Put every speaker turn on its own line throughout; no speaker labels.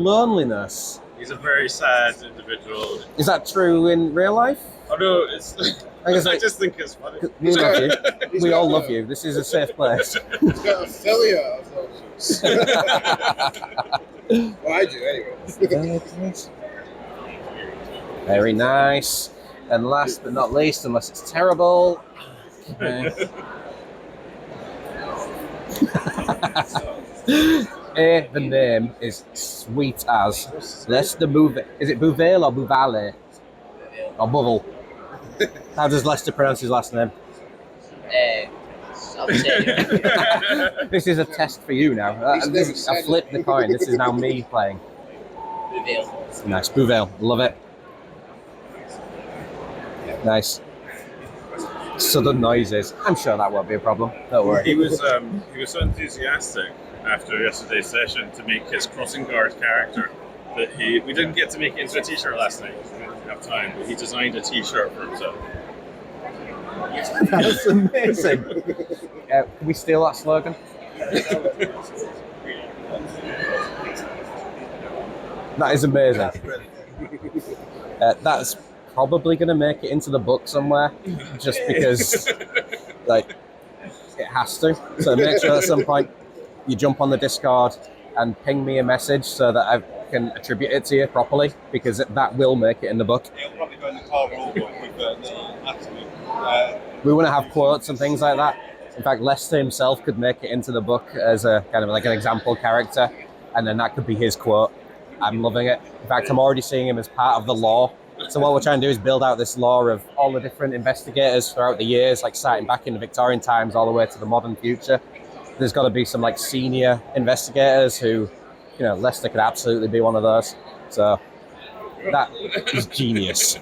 loneliness.
He's a very sad individual.
Is that true in real life?
Oh no, it's.
I guess
I just think it's funny.
We love you. We all love you. This is a safe place.
He's got a failure of loneliness. Well, I do anyway.
Very nice. And last but not least, unless it's terrible. Okay. The name is sweet as. Lester Bouvet. Is it Bouvet or Bouvale? Or Bouvel? How does Lester pronounce his last name? This is a test for you now. I flipped the coin. This is now me playing.
Bouvel.
Nice. Bouvel. Love it. Nice. Sudden noises. I'm sure that won't be a problem. Don't worry.
He was so enthusiastic after yesterday's session to make his crossing guard character that we didn't get to make it into a t-shirt last night because we didn't have time, but he designed a t-shirt for himself.
That's amazing. Can we steal that slogan? That is amazing. That's probably going to make it into the book somewhere, just because, like, it has to. So make sure at some point you jump on the Discord and ping me a message so that I can attribute it to you properly, because that will make it in the book.
It'll probably go in the car rule book with the absolute.
We want to have quotes and things like that. In fact, Lester himself could make it into the book as a kind of like an example character, and then that could be his quote. I'm loving it. In fact, I'm already seeing him as part of the lore. So what we're trying to do is build out this lore of all the different investigators throughout the years, like starting back in the Victorian times all the way to the modern future. There's got to be some like senior investigators who, you know, Lester could absolutely be one of those. So that is genius.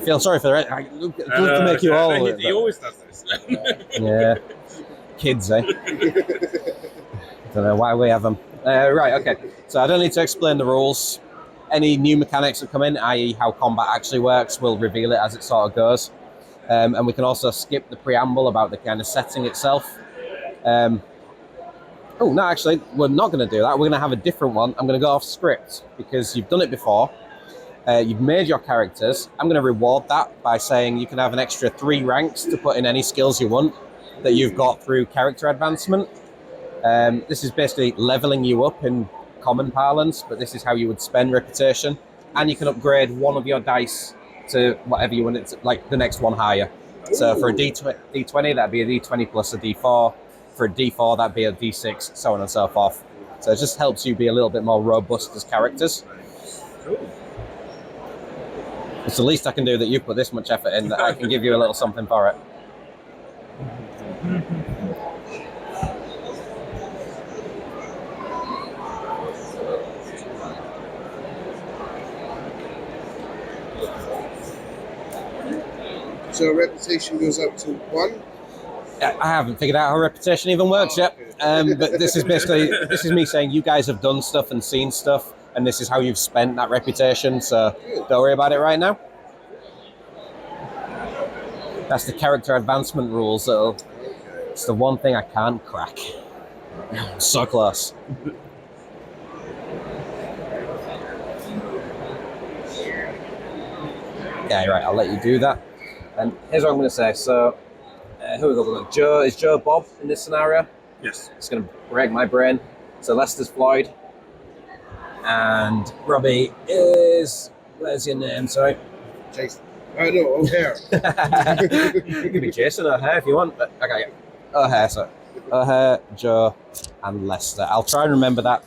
I feel sorry for it. I'd love to make you all.
He always does this.
Yeah. Kids, eh? Don't know why we have them. Right, okay. So I don't need to explain the rules. Any new mechanics that come in, i.e. how combat actually works, we'll reveal it as it sort of goes. And we can also skip the preamble about the kind of setting itself. Oh, no, actually, we're not going to do that. We're going to have a different one. I'm going to go off script because you've done it before. You've made your characters. I'm going to reward that by saying you can have an extra 3 ranks to put in any skills you want that you've got through character advancement. This is basically leveling you up in common parlance, but this is how you would spend reputation. And you can upgrade one of your dice to whatever you want it to, like the next one higher. So for a D20, that'd be a D20 plus a D4. For a D4, that'd be a D6, so on and so forth. So it just helps you be a little bit more robust as characters. It's the least I can do that you've put this much effort in, that I can give you a little something for it.
So reputation goes up to 1?
I haven't figured out how reputation even works yet. But this is basically, this is me saying you guys have done stuff and seen stuff, and this is how you've spent that reputation, so don't worry about it right now. That's the character advancement rules, so it's the one thing I can't crack. So close. Okay, right, I'll let you do that. And here's what I'm going to say. So, who are we going to Joe? Is Joe Bob in this scenario?
Yes.
It's going to break my brain. So Lester's Floyd. And Robbie is... Where's your name? Sorry.
Jason. Oh, no, O'Hare.
You can be Jason O'Hare if you want. But okay, O'Hare, so O'Hare, Joe, and Lester. I'll try and remember that.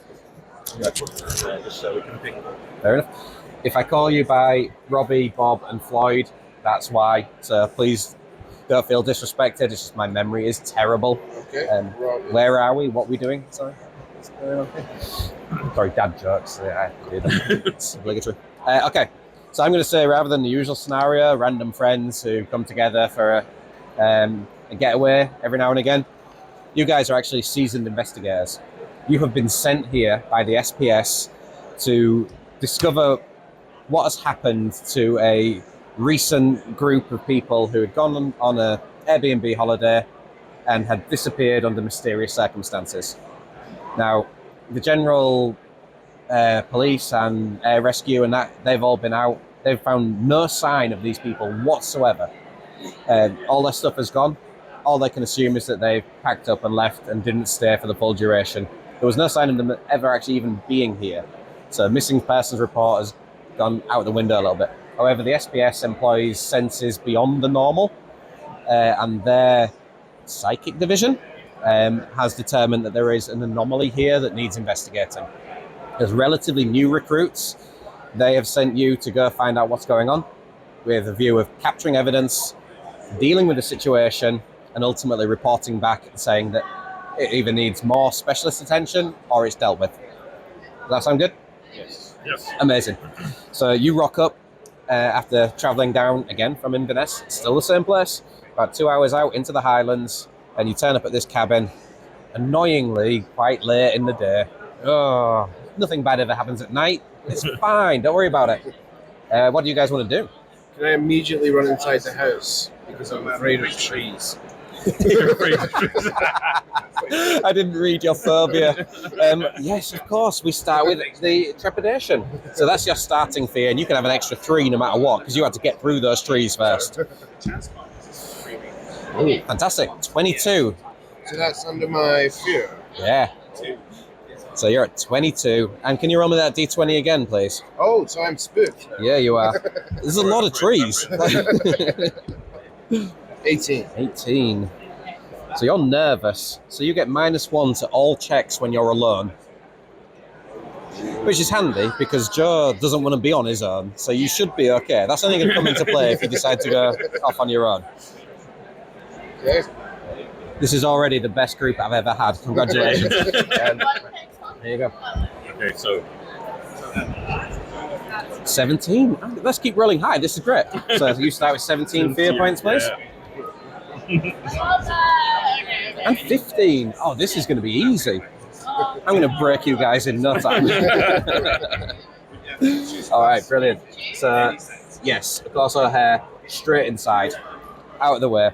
Just so we can pick.
Fair enough. If I call you by Robbie, Bob, and Floyd, that's why. So please don't feel disrespected. It's just my memory is terrible.
Okay.
Where are we? What are we doing? Sorry. Sorry, dad jokes. Yeah, I do that. It's obligatory. Okay. So I'm going to say, rather than the usual scenario, random friends who come together for a getaway every now and again, you guys are actually seasoned investigators. You have been sent here by the SPS to discover what has happened to a recent group of people who had gone on an Airbnb holiday and had disappeared under mysterious circumstances. Now, the general police and air rescue and that, they've all been out. They've found no sign of these people whatsoever. All their stuff is gone. All they can assume is that they've packed up and left and didn't stay for the full duration. There was no sign of them ever actually even being here. So missing persons report has gone out the window a little bit. However, the SPS employs senses beyond the normal, and their psychic division has determined that there is an anomaly here that needs investigating. As relatively new recruits, they have sent you to go find out what's going on with a view of capturing evidence, dealing with the situation, and ultimately reporting back and saying that it either needs more specialist attention or it's dealt with. Does that sound good?
Yes.
Amazing. So you rock up after travelling down again from Inverness, still the same place, about 2 hours out into the Highlands, and you turn up at this cabin, annoyingly quite late in the day. Oh, nothing bad ever happens at night. It's fine, don't worry about it. What do you guys want to do?
Can I immediately run inside the house because I'm afraid of trees?
I didn't read your phobia. Yes, of course, we start with the trepidation. So that's your starting fear, and you can have an extra 3 no matter what, because you had to get through those trees first. Ooh, fantastic. 22.
So that's under my fear.
Yeah. So you're at 22. And can you roll me that D20 again, please?
Oh, so I'm spooked.
Yeah, you are. There's a lot of trees.
18.
18. So you're nervous. So you get -1 to all checks when you're alone. Which is handy because Joe doesn't want to be on his own. So you should be okay. That's only going to come into play if you decide to go off on your own.
Okay.
This is already the best group I've ever had. Congratulations. There you go.
Okay, so
17. Let's keep rolling high. This is great. So you start with 17 fear points, please. And 15. Oh, this is going to be easy. I'm going to break you guys in no time. All right, brilliant. So, yes, of course, our hair straight inside, out of the way.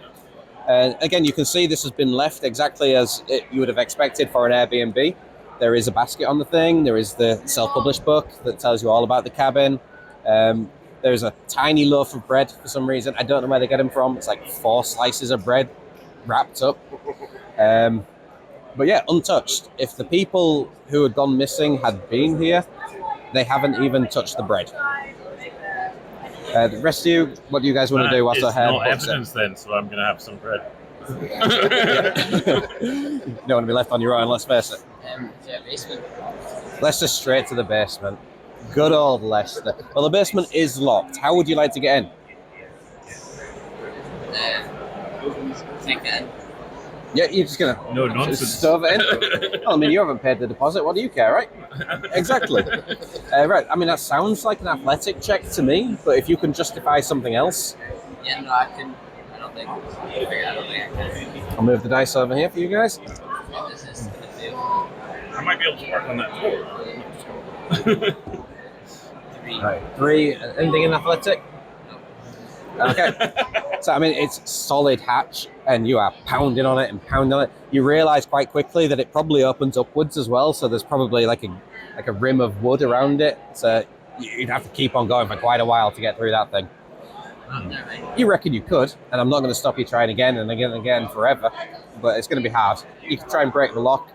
Again, you can see this has been left exactly as you would have expected for an Airbnb. There is a basket on the thing. There is the self-published book that tells you all about the cabin. There's a tiny loaf of bread for some reason. I don't know where they get them from. It's like 4 slices of bread wrapped up. But yeah, untouched. If the people who had gone missing had been here, they haven't even touched the bread. The rest of you, what do you guys want to do whilst our hair?
It's not evidence then, so I'm going to have some bread.
You don't want to be left on your own, let's face it.
Basement.
Let's just straight to the basement. Good old Leicester. Well, the basement is locked. How would you like to get in?
Take that.
Yeah, you're just going
No
to
nonsense.
stove it in? Well, I mean, you haven't paid the deposit. What do you care, right? Exactly. Right. I mean, that sounds like an athletic check to me, but if you can justify something else,
Yeah, no, I can. I don't think I can.
I'll move the dice over here for you guys.
This is gonna do
I might be able to work on that door.
3.
Right. 3. Anything in athletic? Okay. So, I mean, it's solid hatch, and you are pounding on it and pounding on it. You realise quite quickly that it probably opens upwards as well, so there's probably like a rim of wood around it. So you'd have to keep on going for quite a while to get through that thing. You reckon you could, and I'm not going to stop you trying again and again and again forever, but it's going to be hard. You can try and break the lock.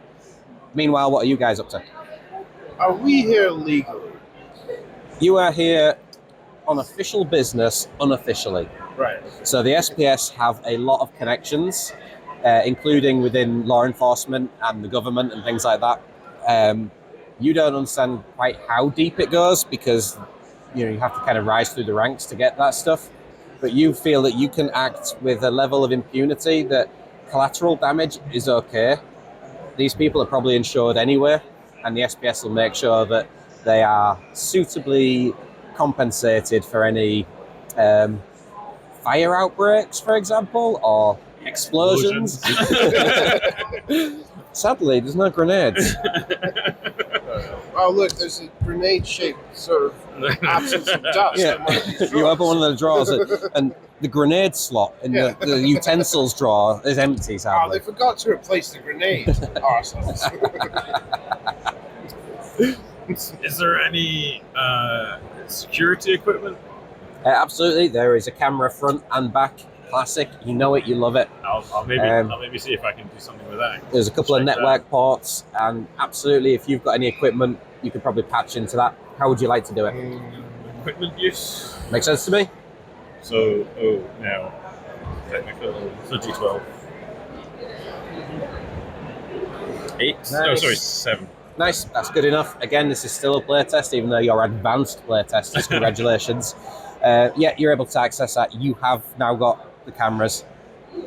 Meanwhile, what are you guys up to?
Are we here legally?
You are here on official business, unofficially.
Right.
So the SPS have a lot of connections, including within law enforcement and the government and things like that. You don't understand quite how deep it goes because you have to kind of rise through the ranks to get that stuff. But you feel that you can act with a level of impunity that collateral damage is okay. These people are probably insured anyway, and the SPS will make sure that they are suitably compensated for any fire outbreaks, for example, or explosions. Sadly, there's no grenades.
Oh, look, there's a grenade-shaped sort of absence of dust.
Yeah.
in one of these
You
drawers.
open one of the drawers and the grenade slot in the utensils drawer is empty,
Oh,
sadly.
they forgot to replace the grenade. Arseholes.
Is there any security equipment?
Absolutely, there is a camera front and back. Classic. You know it, you love it.
I'll maybe see if I can do something with that.
There's a couple of
Check
network ports, and absolutely, if you've got any equipment, you could probably patch into that. How would you like to do it?
Equipment use.
Makes sense to me?
So, now, technical, so D12. 8?
Nice.
No, sorry, 7.
Nice, that's good enough. Again, this is still a playtest, even though your advanced playtest is congratulations. Yeah, you're able to access that. You have now got the cameras.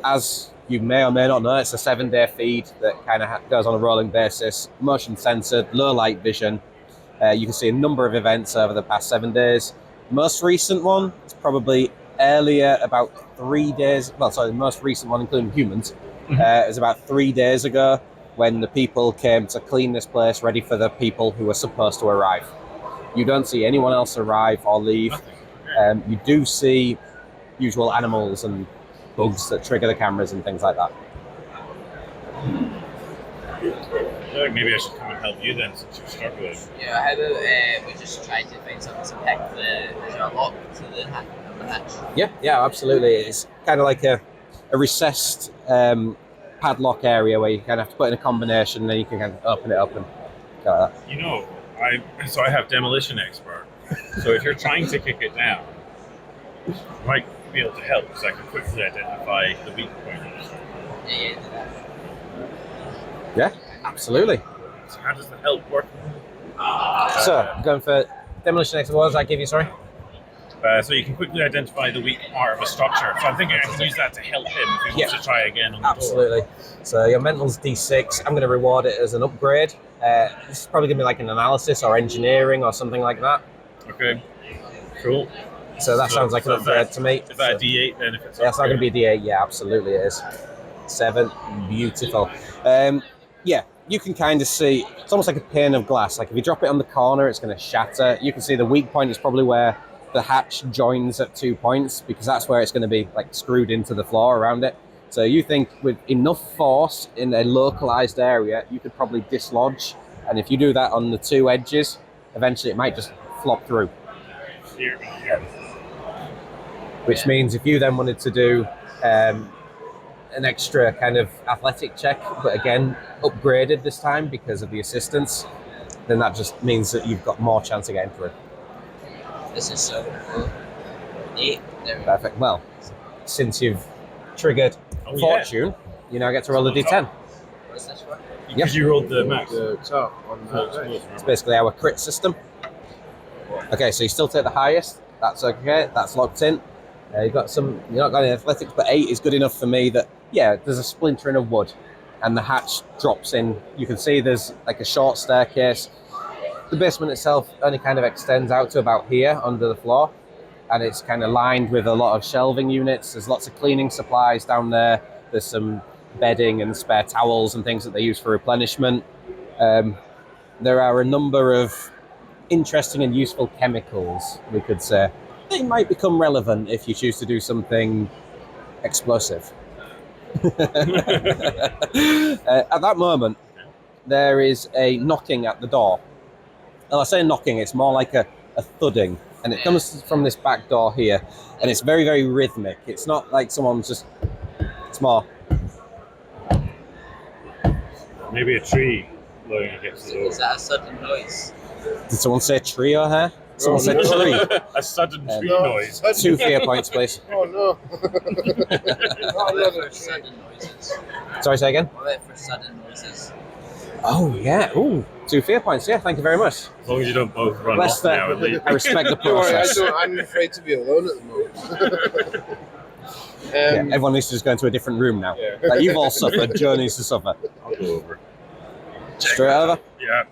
As you may or may not know, it's a 7-day feed that kind of goes on a rolling basis, motion censored, low light vision. You can see a number of events over the past 7 days. Most recent one is probably earlier, about 3 days. Well, sorry, the most recent one, including humans, is about 3 days ago when the people came to clean this place ready for the people who were supposed to arrive. You don't see anyone else arrive or leave. You do see usual animals and bugs that trigger the cameras and things like that.
Maybe I should come and help you then, since you're struggling.
Yeah, how about we just try to find something to pick is there a lock to the hatch?
Yeah, absolutely. It's kind of like a recessed padlock area where you kind of have to put in a combination and then you can kind of open it up and go like that.
You know, I have demolition expert. So if you're trying to kick it down, you might be able to help because I can quickly identify the weak point.
Yeah, absolutely.
So how does the help work?
So, going for demolition expert, what does that give you, sorry?
So you can quickly identify the weak part of a structure. So I'm thinking I can use that to help him if he wants to try again on the
Absolutely. So your mental's D6. I'm going to reward it as an upgrade. This is probably going to be like an analysis or engineering or something like that.
Okay, cool.
So that sounds like an upgrade to me.
Is that a D8 then? If it's
yeah, it's not going to be a D8. Yeah, absolutely it is. 7. Beautiful. Yeah, you can kind of see, it's almost like a pane of glass. Like if you drop it on the corner, it's going to shatter. You can see the weak point is probably where the hatch joins at 2 points because that's where it's going to be like screwed into the floor around it. So you think with enough force in a localized area, you could probably dislodge. And if you do that on the 2 edges, eventually it might just flop through. Which means if you then wanted to do an extra kind of athletic check, but again, upgraded this time because of the assistance, then that just means that you've got more chance of getting through.
This is so cool. 8. There we go.
Perfect. Well, since you've triggered Fortune, you now get to roll a D10.
What's this for?
Because you rolled the max.
The top on the
It's basically our crit system. Okay, so you still take the highest. That's okay. That's locked in. You've got some. You're not got any athletics, but 8 is good enough for me. That there's a splintering of wood, and the hatch drops in. You can see there's like a short staircase. The basement itself only kind of extends out to about here under the floor, and it's kind of lined with a lot of shelving units. There's lots of cleaning supplies down there. There's some bedding and spare towels and things that they use for replenishment. There are a number of interesting and useful chemicals, we could say. They might become relevant if you choose to do something explosive. At that moment, there is a knocking at the door. Well, I say knocking, it's more like a thudding. And it comes from this back door here. And it's very, very rhythmic. It's not like someone's just... It's more...
Maybe a tree blowing against the door.
Is that a sudden noise?
Did someone say tree or hair? Someone said tree.
A sudden tree noise.
2 fear points, please.
Oh no!
What about for sudden noises?
Sorry, say again?
What about for sudden noises?
Oh, yeah. Ooh, 2 fear points. Yeah, thank you very much.
As long as you don't both run
Less
off now and
than,
leave.
I respect the
Don't worry,
process.
I'm afraid to be alone at the moment.
Yeah, everyone needs to just go into a different room now.
Yeah.
Like, you've all suffered, Joe needs to suffer.
I'll go over.
Straight over?
Yeah.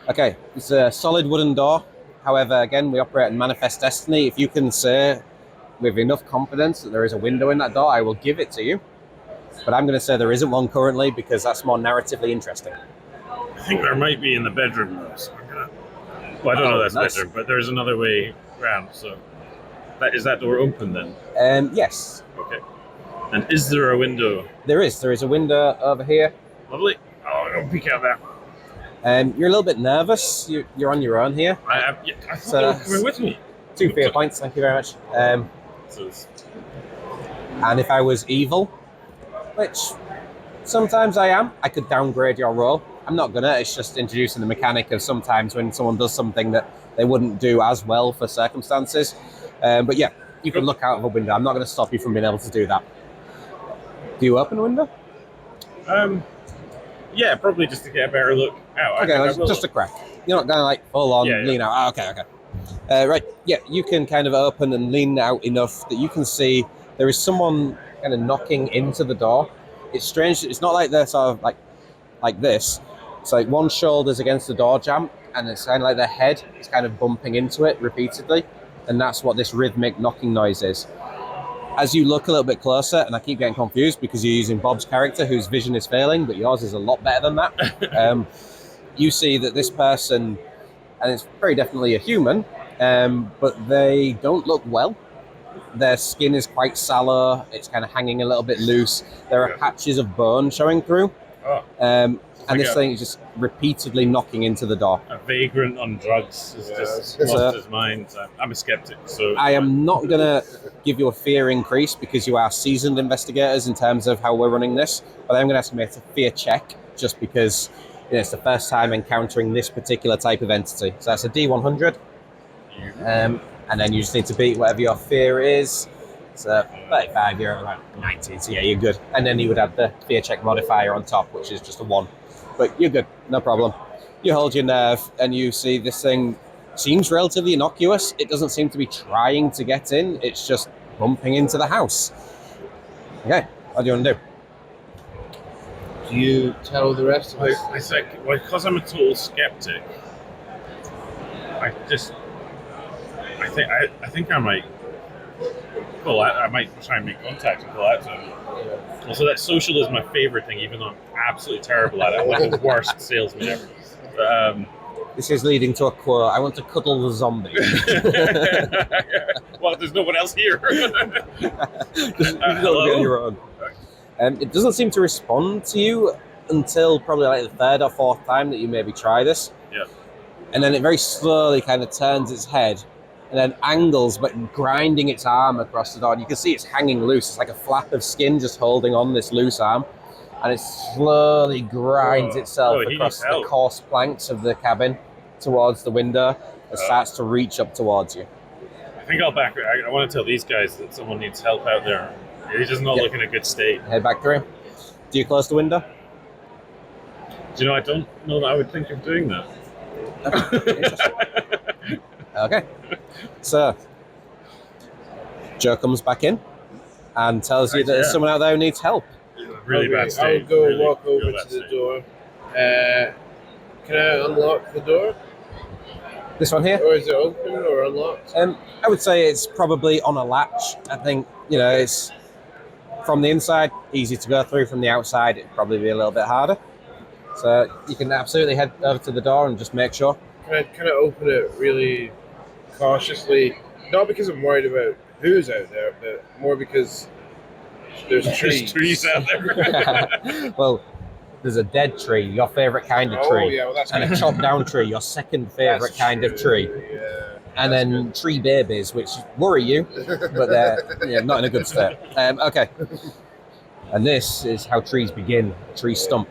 Okay, it's a solid wooden door. However, again, we operate in Manifest Destiny. If you can say with enough confidence that there is a window in that door, I will give it to you. But I'm going to say there isn't one currently because that's more narratively interesting.
I think there might be in the bedroom though, so I'm gonna... Well, I don't know that's
nice.
bedroom, but there's another way round, so... Is that door open then?
Yes,
Okay. And is there a window?
there is. There is a window over here.
Lovely. Oh, don't peek out there.
You're a little bit nervous. You're on your own here.
I thought
So
they were coming with me.
2 fear points. Thank you very much.
So it's-
And if I was evil, which sometimes I am, I could downgrade your roll. I'm not gonna. It's just introducing the mechanic of sometimes when someone does something that they wouldn't do as well for circumstances. But yeah, you can look out of a window. I'm not going to stop you from being able to do that. Do you open a window?
Yeah, probably just to get a better look out.
Okay, just a crack. You're not going to like full on lean out. Ah, okay. Right, yeah, you can kind of open and lean out enough that you can see there is someone kind of knocking into the door. It's strange. It's not like they're sort of like this. It's like one shoulder's against the door jamb, and it's kind of like their head is kind of bumping into it repeatedly, and that's what this rhythmic knocking noise is. As you look a little bit closer, and I keep getting confused because you're using Bob's character whose vision is failing, but yours is a lot better than that. You see that this person, and it's very definitely a human, but they don't look well. Their skin is quite sallow, it's kind of hanging a little bit loose. There are patches of bone showing through. And this thing is just repeatedly knocking into the door.
A vagrant on drugs has just lost his mind. I'm a skeptic, so
I am not going to give you a fear increase because you are seasoned investigators in terms of how we're running this, but I'm going to ask you to make a fear check just because it's the first time encountering this particular type of entity. So that's a D100, and then you just need to beat whatever your fear is. So 35, you're around 19, so yeah, you're good. And then you would add the fear check modifier on top, which is just a 1. But you're good, no problem. You hold your nerve and you see this thing seems relatively innocuous. It doesn't seem to be trying to get in. It's just bumping into the house. Okay, what do you want to do?
Do you tell the rest of us?
I think, well, because I'm a total skeptic, I think I might pull out. I might try and make contact and pull out to him. Also, that social is my favorite thing, even though I'm absolutely terrible at it. I'm like the worst salesman ever.
This is leading to a quote. I want to cuddle the zombie.
Well, there's no one else here.
Just on your own. It doesn't seem to respond to you until probably like the 3rd or 4th time that you maybe try this.
Yeah.
And then it very slowly kind of turns its head and then angles, but grinding its arm across the door. And you can see it's hanging loose. It's like a flap of skin just holding on this loose arm. And it slowly grinds itself across the coarse planks of the cabin towards the window and starts to reach up towards you.
I think I'll back. I want to tell these guys that someone needs help out there. He's just not looking in a good state.
Head back through. Do you close the window?
Do you know, I don't know that I would think of doing that.
Okay. So, Joe comes back in and tells you that there's someone out there who needs help.
Really bad state.
I'll go
really,
walk over
really
to the
state.
door. Can I unlock the door?
This one here?
Or is it open or unlocked?
I would say it's probably on a latch. I think, it's from the inside, easy to go through. From the outside, it'd probably be a little bit harder. So you can absolutely head over to the door and just make sure.
Can I open it really cautiously? Not because I'm worried about who's out there, but more because there's trees.
There's trees out there.
Well, there's a dead tree, your favourite kind of tree.
Oh, yeah, well, that's
and a chopped down tree, your second favourite kind of tree.
Yeah,
and then tree babies, which worry you, but they're not in a good state. Okay. And this is how trees begin, a tree stump.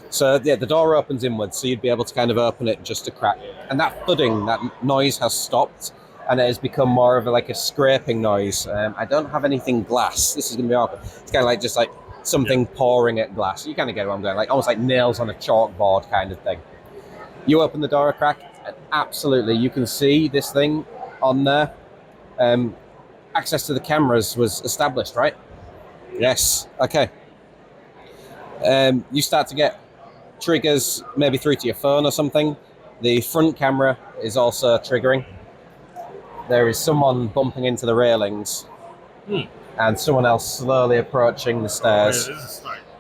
So the door opens inwards, so you'd be able to kind of open it just a crack. And that thudding, that noise has stopped, and it has become more of a scraping noise. I don't have anything glass. This is going to be awkward. It's kind of just like something pouring at glass. You kind of get what I'm going, almost like nails on a chalkboard kind of thing. You open the door a crack, and absolutely, you can see this thing on there. Access to the cameras was established, right? Yes. Okay. You start to get triggers maybe through to your phone or something. The front camera is also triggering. There is someone bumping into the railings and someone else slowly approaching the stairs.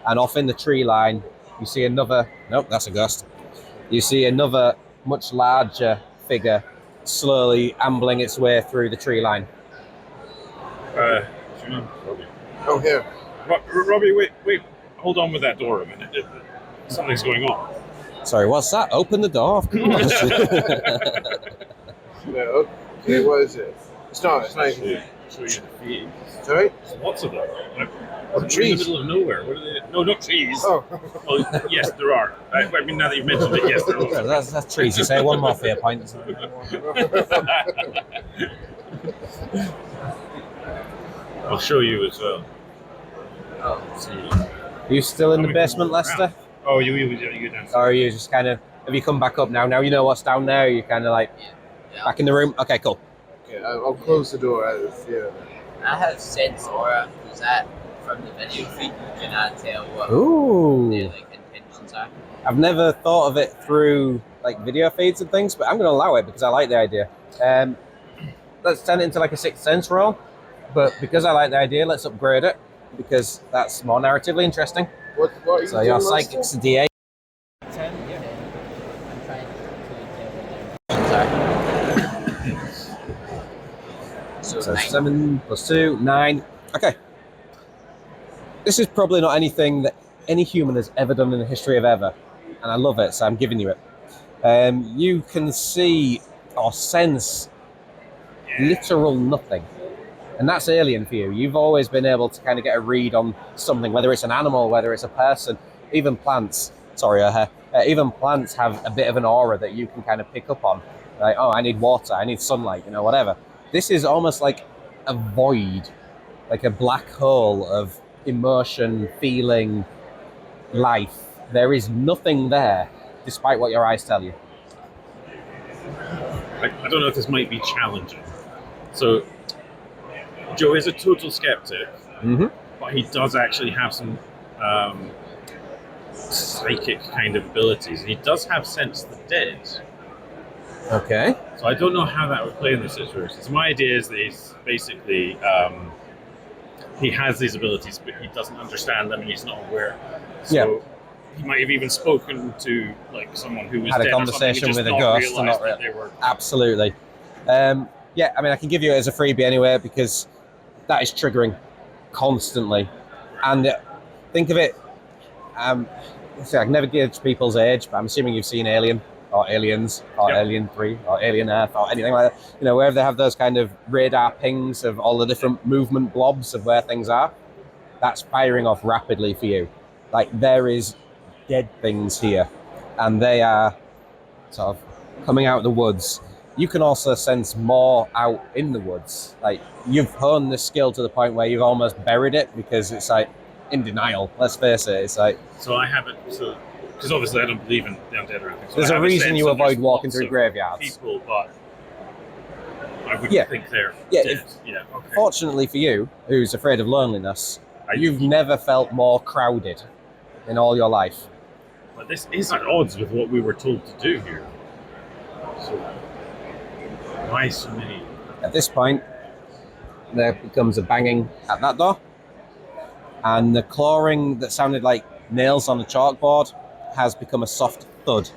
And off in the tree line, you see another... Nope, that's a ghost. You see another much larger figure slowly ambling its way through the tree line.
Oh, here.
Robbie, wait, hold on with that door a minute. Something's going on.
Sorry, what's that? Open the door, of course.
No, okay, what is it? It's not even.
Show you the trees.
Sorry?
There's lots of them. Like,
What,
we're in the
trees?
middle of nowhere. What are they? No, not trees.
Oh.
Oh, yes, there are. I mean, now that you've mentioned it, yes, there are.
That's trees. You say one more fear point.
I'll show you as well.
Oh,
See.
Are you still in the basement, Lester?
Oh, you downstairs.
Or are you just kind of, have you come back up now? Now you know what's down there? Are you kind of like
yeah.
back in the room? Okay, cool.
Okay, I'll close the door out of fear.
I have sense aura. Is that from the video feed? Can I tell what
Ooh.
their like intentions are?
I've never thought of it through like video feeds and things, but I'm going to allow it because I like the idea. Let's turn it into like a Sixth Sense roll, but because I like the idea, let's upgrade it because that's more narratively interesting.
What are you
So
doing,
your
Lester?
psychic's a D8.
10, yeah. I'm trying to tell what their intentions are. So
So
9.
7 plus 2, 9. Okay. This is probably not anything that any human has ever done in the history of ever. And I love it, so I'm giving you it. You can see or sense literal nothing. And that's alien for you. You've always been able to kind of get a read on something, whether it's an animal, whether it's a person, even plants. Sorry, even plants have a bit of an aura that you can kind of pick up on. Like, oh, I need water, I need sunlight, you know, whatever. This is almost like a void, like a black hole of emotion, feeling, life. There is nothing there, despite what your eyes tell you.
I don't know if this might be challenging. So, Joe is a total skeptic, but he does actually have some psychic kind of abilities. He does have sense the dead.
Okay.
So I don't know how that would play in this situation. So my idea is that he's basically he has these abilities, but he doesn't understand them and he's not aware. So he might have even spoken to like someone who was
Had a
dead
conversation
or something,
with a
and
ghost
just
and
not
not
realised that they were.
Absolutely. Yeah, I mean, I can give you it as a freebie anyway because that is triggering constantly. And think of it, see, I can never gauge people's age, but I'm assuming you've seen Alien or Aliens or Alien 3 or Alien Earth or anything like that. You know, wherever they have those kind of radar pings of all the different movement blobs of where things are, that's firing off rapidly for you. Like, there is dead things here, and they are sort of coming out of the woods. You can also sense more out in the woods. Like, you've honed this skill to the point where you've almost buried it because it's like in denial. Let's face it. It's like,
So I have it. So because obviously I don't believe in the undead or anything. So
there's
I
a
have
reason
sense
you
that
avoid
there's
walking
lots
through
of
graveyards.
People, but I wouldn't
Yeah.
think they're
Yeah,
dead. Yeah. Okay.
Fortunately for you, who's afraid of loneliness, you've never felt more crowded in all your life.
But this is at odds with what we were told to do here. So why so many?
At this point, there becomes a banging at that door, and the clawing that sounded like nails on a chalkboard has become a soft thud.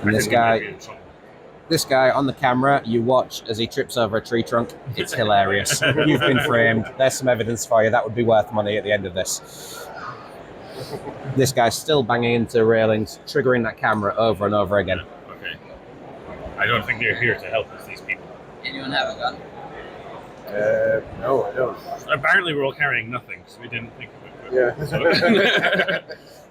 And this guy on the camera, you watch as he trips over a tree trunk. It's hilarious. You've been framed. There's some evidence for you. That would be worth money at the end of this. This guy's still banging into railings, triggering that camera over and over again.
Okay. I don't think they're here to help us, these people.
Anyone have a gun?
No, I don't.
Apparently we're all carrying nothing, so we didn't think of it.
Yeah.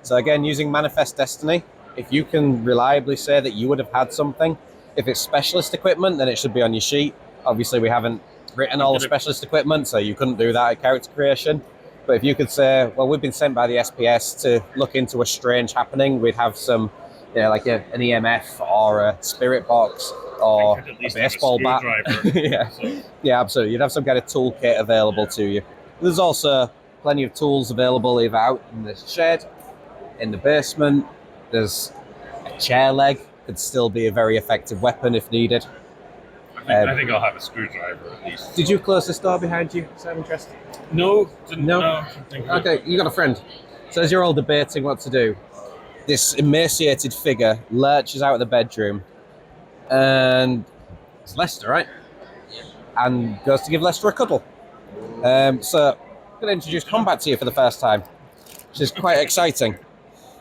So again, using Manifest Destiny, if you can reliably say that you would have had something, if it's specialist equipment, then it should be on your sheet. Obviously, we haven't written all the specialist equipment, so you couldn't do that at character creation. But if you could say, well, we've been sent by the SPS to look into a strange happening, we'd have some, you know, like an EMF or a spirit box or a baseball bat. Yeah.
So.
Yeah, absolutely. You'd have some kind of toolkit available to you. There's also plenty of tools available either out in the shed, in the basement. There's a chair leg, could still be a very effective weapon if needed.
I think I'll have a screwdriver at least.
Did you close this door behind you? Is that interesting?
No.
No? Okay, you got a friend. So as you're all debating what to do, this emaciated figure lurches out of the bedroom, and it's Lester, right?
Yeah.
And goes to give Lester a cuddle. So I'm going to introduce combat to you for the first time, which is quite exciting.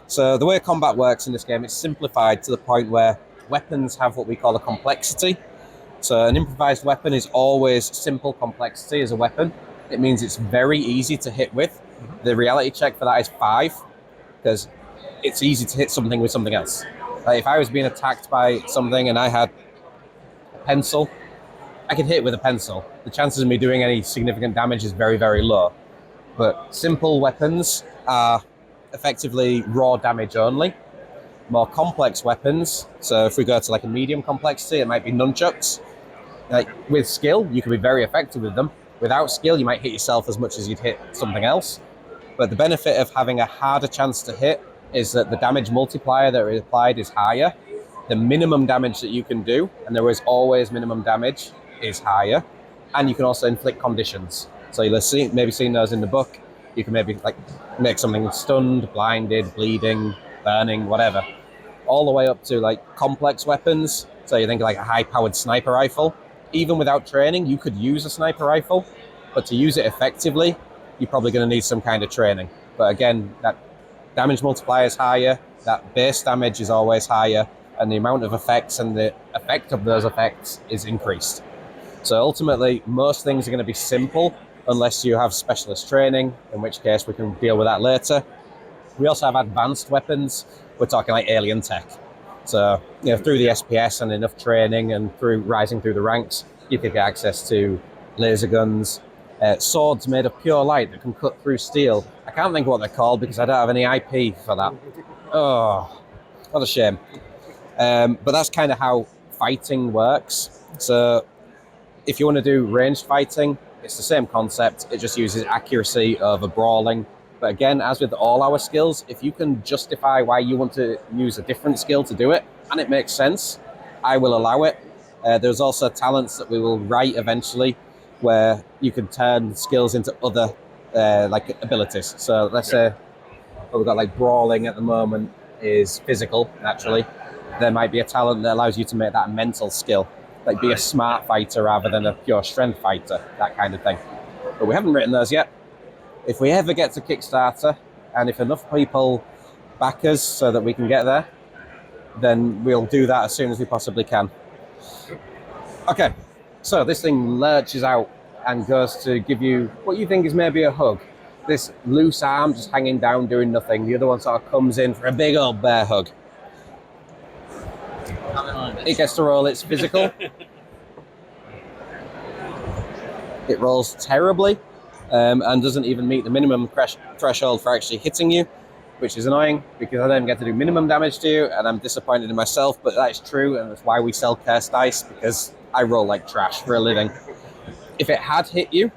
So the way combat works in this game, it's simplified to the point where weapons have what we call a complexity. So an improvised weapon is always simple complexity as a weapon. It means it's very easy to hit with. The reality check for that is 5, because it's easy to hit something with something else. Like if I was being attacked by something and I had a pencil, I could hit it with a pencil. The chances of me doing any significant damage is very, very low. But simple weapons are effectively raw damage only. More complex weapons, so if we go to like a medium complexity, it might be nunchucks. Like with skill, you can be very effective with them. Without skill, you might hit yourself as much as you'd hit something else. But the benefit of having a harder chance to hit is that the damage multiplier that is applied is higher. The minimum damage that you can do, and there is always minimum damage, is higher. And you can also inflict conditions. So you'll see, maybe seen those in the book. You can maybe like make something stunned, blinded, bleeding, burning, whatever. All the way up to like complex weapons. So you think like a high-powered sniper rifle. Even without training, you could use a sniper rifle, but to use it effectively, you're probably going to need some kind of training. But again, that damage multiplier is higher, that base damage is always higher, and the amount of effects and the effect of those effects is increased. So ultimately, most things are going to be simple unless you have specialist training, in which case we can deal with that later. We also have advanced weapons. We're talking like alien tech. So, through the SPS and enough training and through rising through the ranks, you could get access to laser guns, swords made of pure light that can cut through steel. I can't think of what they're called because I don't have any IP for that. Oh, what a shame. But that's kind of how fighting works. So if you want to do ranged fighting, it's the same concept. It just uses accuracy over brawling. But again, as with all our skills, if you can justify why you want to use a different skill to do it, and it makes sense, I will allow it. There's also talents that we will write eventually where you can turn skills into other like abilities. So let's say we've got like brawling at the moment is physical, naturally. There might be a talent that allows you to make that a mental skill, like be a smart fighter rather than a pure strength fighter, that kind of thing. But we haven't written those yet. If we ever get to Kickstarter, and if enough people back us so that we can get there, then we'll do that as soon as we possibly can. Okay, so this thing lurches out and goes to give you what you think is maybe a hug. This loose arm just hanging down doing nothing. The other one sort of comes in for a big old bear hug. It gets to roll its physical. It rolls terribly and doesn't even meet the minimum threshold for actually hitting you, which is annoying because I don't get to do minimum damage to you, and I'm disappointed in myself, but that is true, and that's why we sell cursed dice, because I roll like trash for a living. If it had hit you,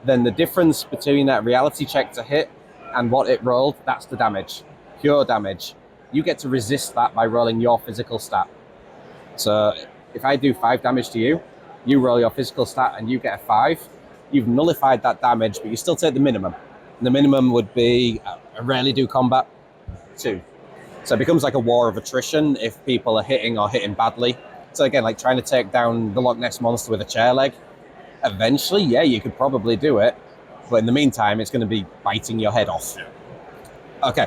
then the difference between that reality check to hit and what it rolled, that's the damage. Pure damage. You get to resist that by rolling your physical stat. So if I do 5 damage to you, you roll your physical stat and you get a 5, you've nullified that damage, but you still take the minimum. And the minimum would be, I rarely do combat, 2. So it becomes like a war of attrition if people are hitting or hitting badly. So again, like trying to take down the Loch Ness Monster with a chair leg. Eventually, yeah, you could probably do it. But in the meantime, it's going to be biting your head off. Okay,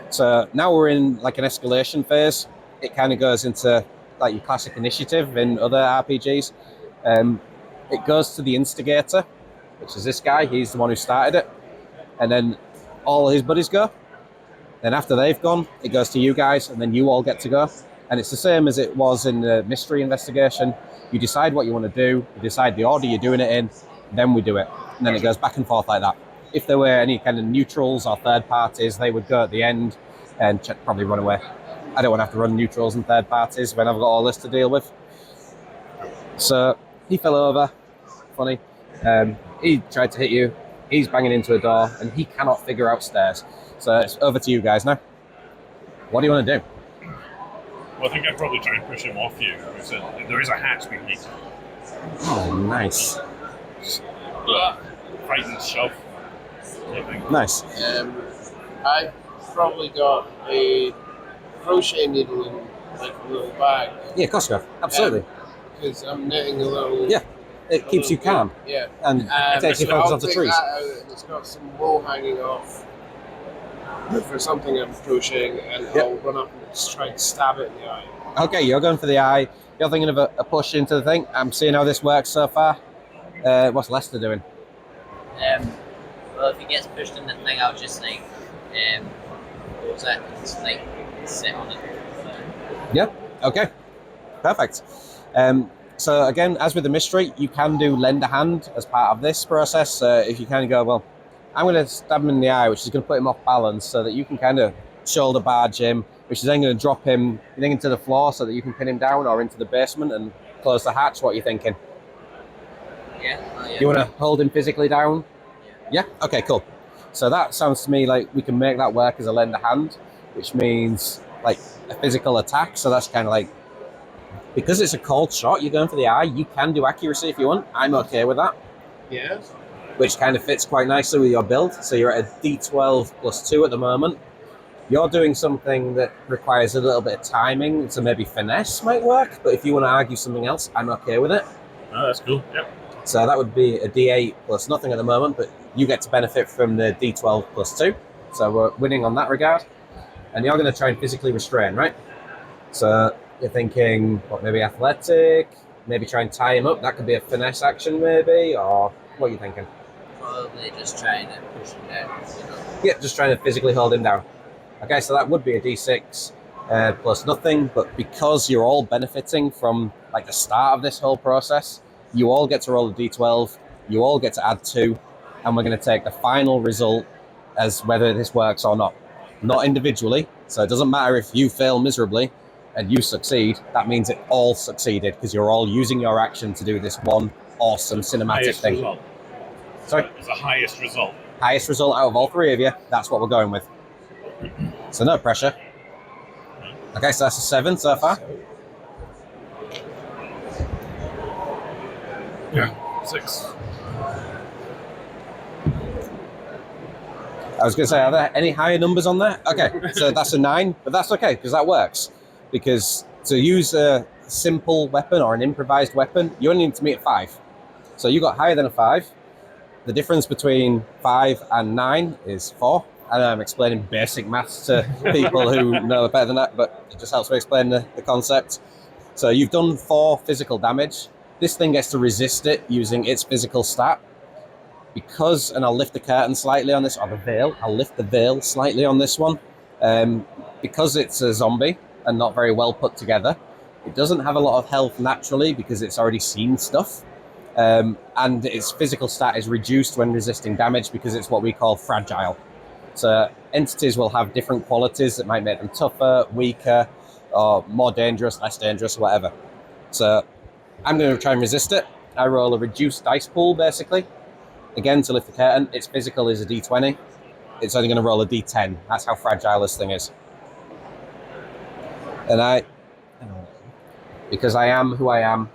so now we're in like an escalation phase. It kind of goes into like your classic initiative in other RPGs. It goes to the instigator, which is this guy. He's the one who started it. And then all his buddies go. Then after they've gone, it goes to you guys, and then you all get to go. And it's the same as it was in the mystery investigation. You decide what you want to do, you decide the order you're doing it in, then we do it. And then it goes back and forth like that. If there were any kind of neutrals or third parties, they would go at the end and probably run away. I don't want to have to run neutrals and third parties when I've got all this to deal with. So he fell over, funny. He tried to hit you, he's banging into a door, and he cannot figure out stairs. So it's over to you guys now. What do you want to do?
Well, I think I'd probably try and push him off you. There is a hatch we need.
Oh, nice.
Fight and shove.
Nice.
I've probably got a crochet needle in like a little bag.
Yeah, of course you have. Absolutely.
Because I'm knitting a little.
Yeah, it keeps you calm.
Yeah.
And it takes your focus off the trees.
That out, and it's got some wool hanging off. look for something I'm approaching, and I'll run up and just try and stab it in the eye.
Okay, you're going for the eye. You're thinking of a push into the thing. I'm seeing how this works so far. What's Lester doing?
Well, if he gets pushed in the thing, I'll just like, what was that? Just like sit on it.
Yeah. Okay. Perfect. So again, as with the mystery, you can do lend a hand as part of this process. If you kind of go, well, I'm going to stab him in the eye, which is going to put him off balance, so that you can kind of shoulder barge him, which is then going to drop him, you think, into the floor, so that you can pin him down or into the basement and close the hatch. What are you thinking?
Yeah. Oh, yeah.
You want to hold him physically down? Yeah. Okay. Cool. So that sounds to me like we can make that work as a lend a hand, which means like a physical attack. So that's kind of like, because it's a cold shot, you're going for the eye. You can do accuracy if you want. I'm okay with that.
Yeah.
Which kind of fits quite nicely with your build. So you're at a D12 plus 2 at the moment. You're doing something that requires a little bit of timing, so maybe finesse might work. But if you want to argue something else, I'm okay with it.
Oh, that's cool. Yep.
So that would be a D8 plus nothing at the moment, but you get to benefit from the D12 plus 2. So we're winning on that regard. And you're going to try and physically restrain, right? So you're thinking, what, maybe athletic, maybe try and tie him up. That could be a finesse action, maybe, or what are you thinking?
Probably just trying to push him down.
Yeah, just trying to physically hold him down. Okay, so that would be a D6 plus nothing, but because you're all benefiting from like the start of this whole process, you all get to roll a D12, you all get to add 2, and we're going to take the final result as whether this works or not. Not individually, so it doesn't matter if you fail miserably and you succeed, that means it all succeeded because you're all using your action to do this one awesome cinematic
Highest
thing.
result.
Sorry?
It's the highest result.
Highest result out of all 3 of you, that's what we're going with. So no pressure. Okay, so that's a 7 so far.
Yeah. 6.
I was going to say, are there any higher numbers on there? Okay, so that's a 9, but that's okay because that works. Because to use a simple weapon or an improvised weapon, you only need to meet a 5. So you got higher than a 5. The difference between 5 and 9 is 4. I know I'm explaining basic maths to people who know better than that, but it just helps me explain the concept. So you've done 4 physical damage. This thing gets to resist it using its physical stat. Because, and I'll lift the curtain slightly on this, or the veil, I'll lift the veil slightly on this one. Because it's a zombie and not very well put together, it doesn't have a lot of health naturally because it's already seen stuff. And its physical stat is reduced when resisting damage because it's what we call fragile. So entities will have different qualities that might make them tougher, weaker, or more dangerous, less dangerous, whatever. So I'm going to try and resist it. I roll a reduced dice pool, basically. Again, to lift the curtain, its physical is a D20. It's only going to roll a D10. That's how fragile this thing is. And because I am who I am,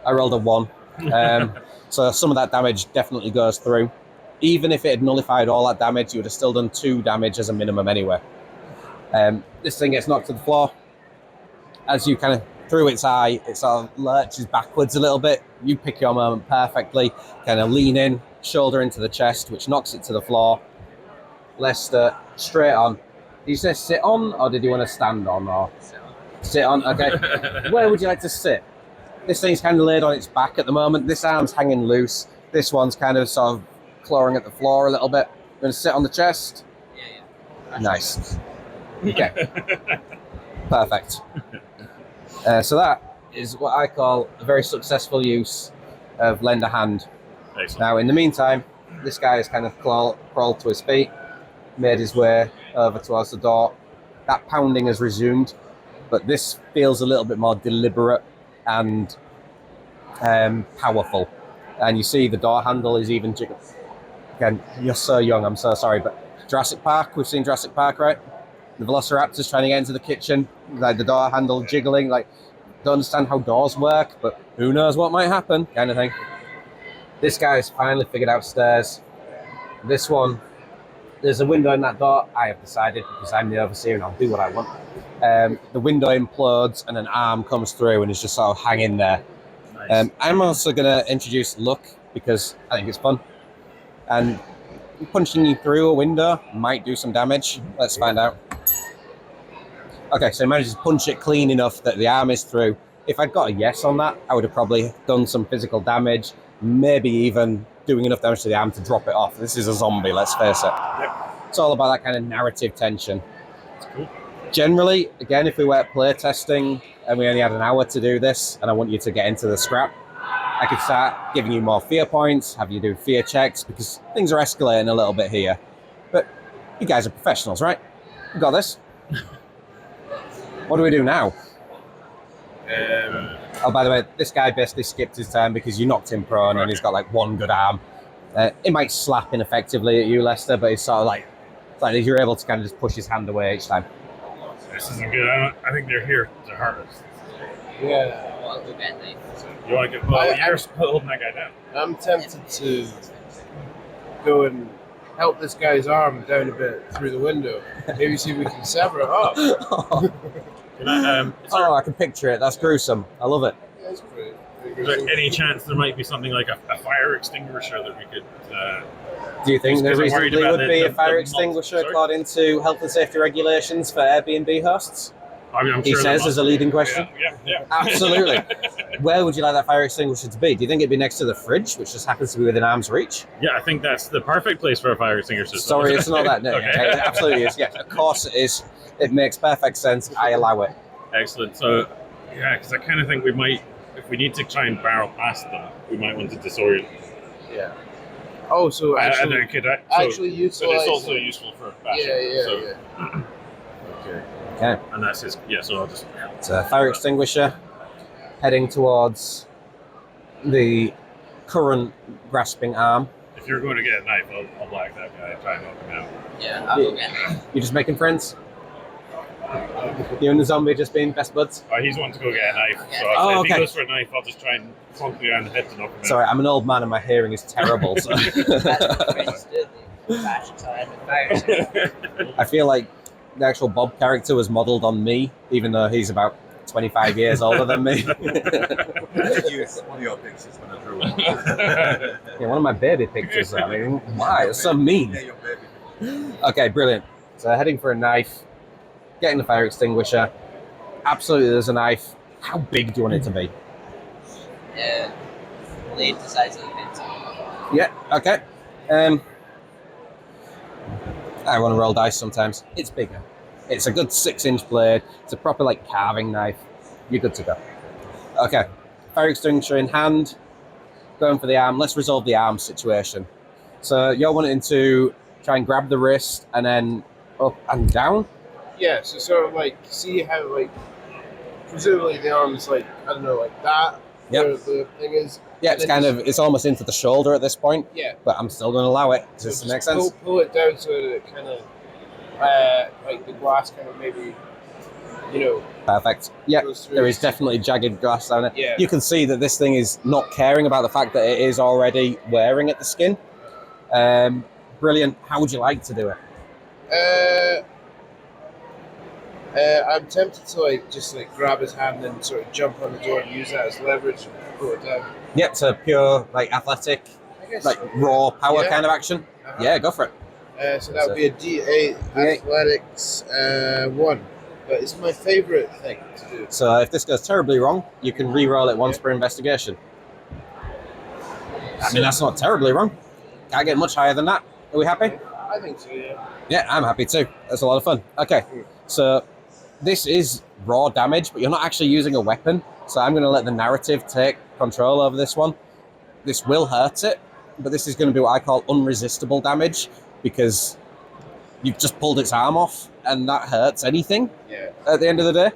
I rolled a 1. So some of that damage definitely goes through. Even if it had nullified all that damage, you would have still done 2 damage as a minimum anyway. This thing gets knocked to the floor. As you kind of through its eye, it sort of lurches backwards a little bit. You pick your moment perfectly, kind of lean in, shoulder into the chest, which knocks it to the floor. Lester, straight on. Did you say sit on, or did you want to stand on? Or sit on, okay. Where would you like to sit? This thing's kind of laid on its back at the moment. This arm's hanging loose. This one's kind of sort of clawing at the floor a little bit. You're going to sit on the chest?
Yeah.
Nice. Okay. Perfect. So that is what I call a very successful use of lend a hand.
Excellent.
Now, in the meantime, this guy has kind of crawled to his feet, made his way over towards the door. That pounding has resumed, but this feels a little bit more deliberate and powerful. And you see the door handle is even jiggling. Again, you're so young, I'm so sorry, but Jurassic Park, we've seen Jurassic Park, right? The Velociraptor's trying to get into the kitchen, like the door handle jiggling, like, don't understand how doors work, but who knows what might happen, kind of thing. This guy's finally figured out stairs. This one, there's a window in that door. I have decided, because I'm the overseer and I'll do what I want. The window implodes and an arm comes through and is just sort of hanging there. Nice. I'm also going to introduce luck because I think it's fun. And punching you through a window might do some damage. Let's find out. Okay, so he manages to punch it clean enough that the arm is through. If I'd got a yes on that, I would have probably done some physical damage, maybe even doing enough damage to the arm to drop it off. This is a zombie, let's face it.
Yep.
It's all about that kind of narrative tension.
Cool.
Generally, again, if we were playtesting and we only had an hour to do this, and I want you to get into the scrap, I could start giving you more fear points, have you do fear checks, because things are escalating a little bit here. But you guys are professionals, right? You got this. What do we do now? Oh, by the way, this guy basically skipped his turn because you knocked him prone and he's got like one good arm. It might slap ineffectively at you, Lester, but it's sort of like you're able to kind of just push his hand away each time.
This isn't good. I think they're here to hurt us.
Yeah.
Well, go get me.
You want to get you're holding that guy down.
I'm tempted to go and help this guy's arm down a bit through the window. Maybe see if we can sever it up.
Can I,
I can picture it. That's gruesome. I love it.
That's great.
is there any chance there might be something like a fire extinguisher that we could...
Do you think there
Just 'cause I'm worried
reasonably
about
would be a
the
fire
multi-
extinguisher
sorry?
according to health and safety regulations for Airbnb hosts?
I mean, I'm
He
sure there
says
must
as a
be.
leading question.
Yeah.
Absolutely. Where would you like that fire extinguisher to be? Do you think it'd be next to the fridge, which just happens to be within arm's reach?
Yeah, I think that's the perfect place for a fire extinguisher.
Sorry, it's not that. No,
Okay.
it absolutely is. Yes, of course it is. It makes perfect sense. I allow it.
Excellent. So, yeah, because I kind of think we might, if we need to try and barrel past them, we might want to disorient.
Yeah. Oh, so actually,
and it could,
actually
but
utilize.
it's also useful for bashing.
Yeah.
Okay.
Okay.
And that's his. Yeah. So I'll just.
It's a fire extinguisher heading towards the current grasping arm.
If you're going to get a knife, I'll black that guy and try and knock him out.
Yeah, I'll go get me.
You just making friends? You and the zombie just being best buds?
He's wanting to go get a knife. So
Oh,
if
okay.
he goes for a knife, I'll just try and clunk me around the head to knock him out.
Sorry, I'm an old man and my hearing is terrible. So.
That's what friends do. They bash each other with fire.
I feel like the actual Bob character was modelled on me, even though he's about 25 years older than me.
I did use one of your pictures when I drew it.
Yeah, one of my baby pictures. I mean, why? It's so mean.
Yeah, your baby.
Okay, brilliant. So heading for a knife, getting the fire extinguisher. Absolutely, there's a knife. How big do you want it to be?
Blade the size of the pencil.
Yeah, okay. I want to roll dice sometimes. It's bigger. It's a good 6-inch blade. It's a proper like carving knife. You're good to go. Okay, fire extinguisher in hand. Going for the arm. Let's resolve the arm situation. So you're wanting to try and grab the wrist and then up and down.
Yeah. So sort of like see how like presumably the arm's like I don't know like that.
Yep.
Where the thing is.
Yeah,
And
it's
then
kind of, it's almost into the shoulder at this point,
Yeah.
but I'm still going to allow it. Does
So
this
just
make sense?
Pull it down so that it kind of like the glass kind of maybe
Perfect. Yeah,
goes through.
there is definitely jagged glass down it.
Yeah.
You can see that this thing is not caring about the fact that it is already wearing at the skin. Brilliant. How would you like to do it?
I'm tempted to like just like grab his hand and sort of jump on the door and use that as leverage and pull it down.
Yep, so pure like athletic,
I guess.
like raw power
Yeah.
kind of action.
Uh-huh.
Yeah, go for it.
So that would be a D8 athletics 1, but it's my favorite thing to do.
So if this goes terribly wrong, you can re-roll it once per investigation. I mean, that's not terribly wrong. Can't get much higher than that. Are we happy?
I think so. Yeah.
Yeah, I'm happy too. That's a lot of fun. Okay, so this is raw damage, but you're not actually using a weapon. So I'm going to let the narrative take control over this one. This will hurt it, but this is going to be what I call unresistible damage because you've just pulled its arm off and that hurts anything
Yeah.
at the end of the day.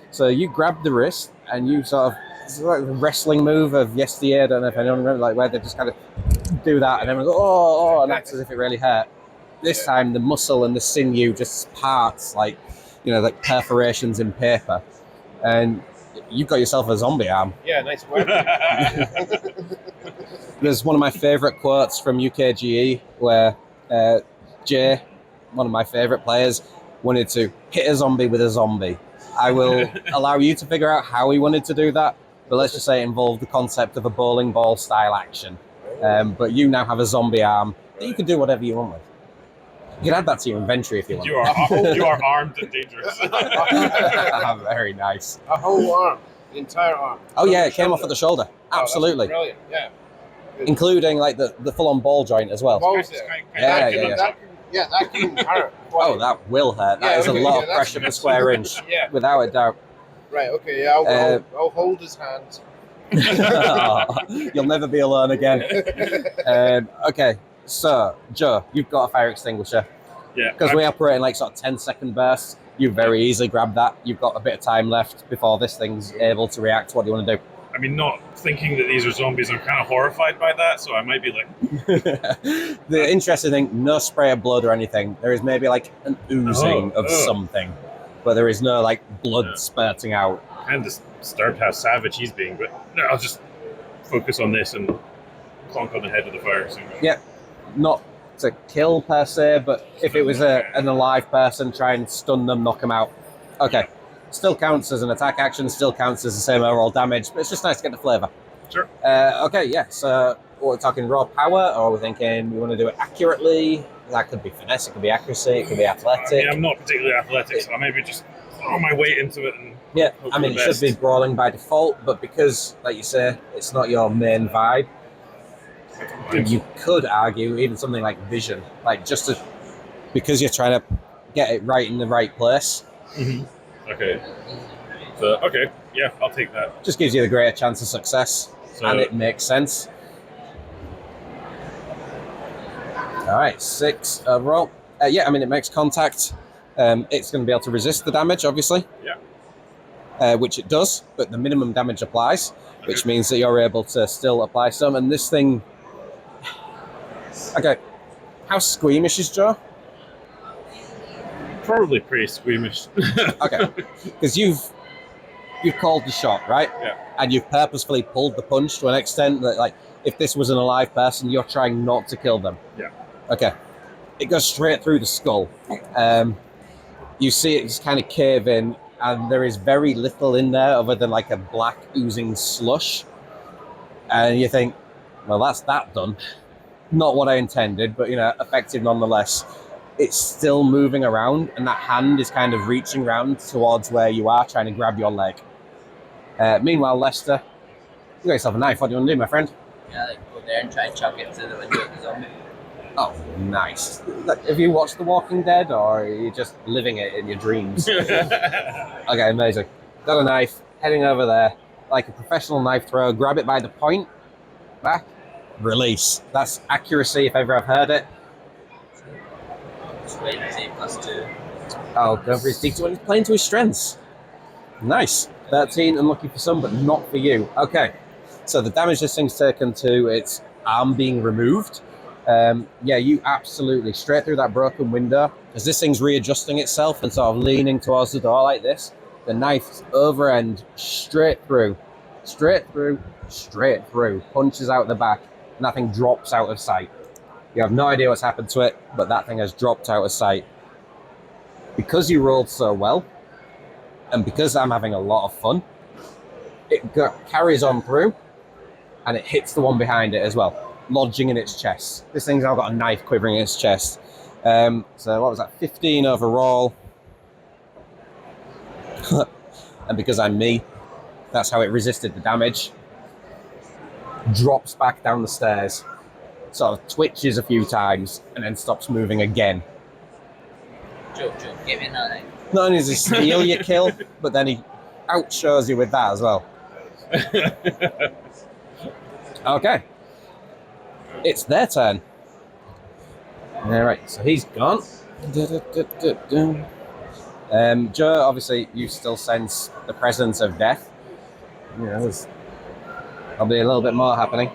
So you grab the wrist and you sort of, it's like the wrestling move of yesteryear. I don't know if anyone remembers, like where they just kind of do that and then we go, oh, and that's as if it really hurt. This time the muscle and the sinew just parts like, like perforations in paper. And you've got yourself a zombie arm.
Yeah. Nice weapon.
There's one of my favourite quotes from UKGE where Jay, one of my favourite players, wanted to hit a zombie with a zombie. I will allow you to figure out how he wanted to do that, but let's just say it involved the concept of a bowling ball style action. But you now have a zombie arm You can do whatever you want with. You can add that to your inventory if you want.
You are armed and dangerous.
Very nice.
A whole arm, the entire arm.
Oh yeah, it came off at the shoulder.
Oh,
Absolutely.
that's brilliant. Yeah.
Including like the full-on ball joint as well.
Balls
Just
there.
kind of-
That can hurt.
Oh, that will hurt. That
Yeah,
is a
okay,
lot
yeah,
of
that's-
pressure per square inch,
Yeah.
without a doubt.
Right. Okay. Yeah. I'll hold his hand.
You'll never be alone again. Okay, so Joe, you've got a fire extinguisher.
Yeah.
Because we operate in like sort of 10-second bursts, you very easily grab that. You've got a bit of time left before this thing's able to react. What do you want to do?
I mean, not thinking that these are zombies, I'm kind of horrified by that, so I might be like,
The interesting thing, no spray of blood or anything. There is maybe like an oozing of something, but there is no like blood spurting out.
kind of disturbed how savage he's being, but no, I'll just focus on this and clonk on the head of the fire extinguisher.
Yeah, not to kill per se, but if it was an alive person, try and stun them, knock them out. Okay. Still counts as an attack action, still counts as the same overall damage, but it's just nice to get the flavour.
Sure.
Okay, yeah, so we're talking raw power, or we're thinking we want to do it accurately. That could be finesse, it could be accuracy, it could be
I
athletic.
mean, I'm not particularly athletic, so I maybe just throw my weight into it and
Yeah,
hope
I mean,
for
it
the
should be
best.
brawling by default, but because, like you say, it's not your main vibe, you could argue even something like vision, like just to, because you're trying to get it right in the right place,
Okay. So, okay, yeah, I'll take that.
just gives you the greater chance of success,
So,
and it makes sense. All right, 6 overall. Yeah, I mean, it makes contact. It's going to be able to resist the damage, obviously.
Yeah.
Which it does, but the minimum damage applies, which means that you're able to still apply some. And this thing... Okay, how squeamish is Joe?
probably pretty squeamish.
Okay, because you've called the shot, right?
Yeah.
And you've purposefully pulled the punch to an extent that, like, if this was an alive person, you're trying not to kill them.
Yeah.
Okay. It goes straight through the skull. You see it just kind of cave in, and there is very little in there other than like a black oozing slush. And you think, well, that's that done. Not what I intended, but, you know, effective nonetheless. It's still moving around, and that hand is kind of reaching around towards where you are, trying to grab your leg. Meanwhile, Lester, you got yourself a knife. What do you want to do, my friend?
Yeah, like go there and try and chuck it through the window of the zombie.
Oh, nice. Look, have you watched The Walking Dead, or are you just living it in your dreams? Okay, amazing. Got a knife, heading over there, like a professional knife thrower, grab it by the point, back, release. That's accuracy if ever I've heard it.
Just wait and see, +2.
Oh, go for his D2 he's playing to his strengths. Nice. 13, unlucky for some, but not for you. Okay, so the damage this thing's taken to its arm being removed. Yeah, you absolutely, straight through that broken window, as this thing's readjusting itself and sort of leaning towards the door like this, the knife's over end, straight through, punches out the back, and that thing drops out of sight. You have no idea what's happened to it, but that thing has dropped out of sight. Because you rolled so well, and because I'm having a lot of fun, it carries on through, and it hits the one behind it as well, lodging in its chest. This thing's now got a knife quivering in its chest. So what was that, 15 overall. And because I'm me, that's how it resisted the damage. Drops back down the stairs, sort of twitches a few times, and then stops moving again.
Joe, give me that.
Not only does he steal your kill, but then he outshows you with that as well. Okay. It's their turn. Alright, so he's gone. Joe, obviously, you still sense the presence of death. You know, there's probably a little bit more happening.